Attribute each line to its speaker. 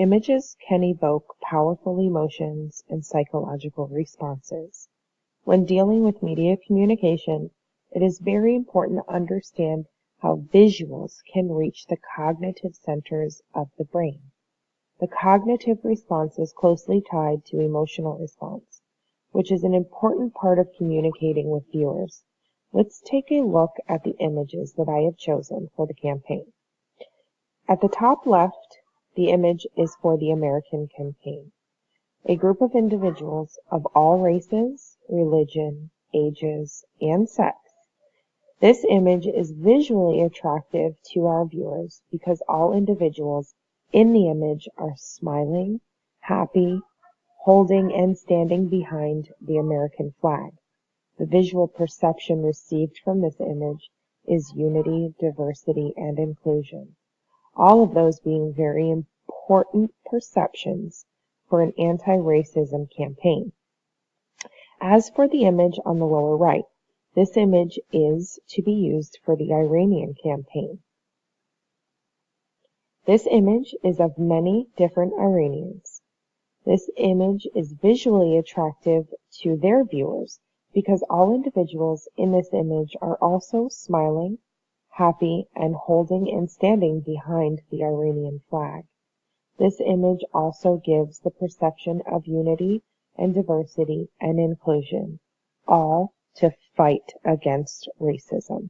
Speaker 1: Images can evoke powerful emotions and psychological responses. When dealing with media communication, it is very important to understand how visuals can reach the cognitive centers of the brain. The cognitive response is closely tied to emotional response, which is an important part of communicating with viewers. Let's take a look at the images that I have chosen for the campaign. At the top left, the image is for the American campaign. A group of individuals of all races, religion, ages, and sex. This image is visually attractive to our viewers because all individuals in the image are smiling, happy, holding and standing behind the American flag. The visual perception received from this image is unity, diversity, and inclusion. All of those being very important perceptions for an anti-racism campaign. As for the image on the lower right, this image is to be used for the Iranian campaign. This image is of many different Iranians. This image is visually attractive to their viewers because all individuals in this image are also smiling, happy, and holding and standing behind the Iranian flag. This image also gives the perception of unity and diversity and inclusion, all to fight against racism.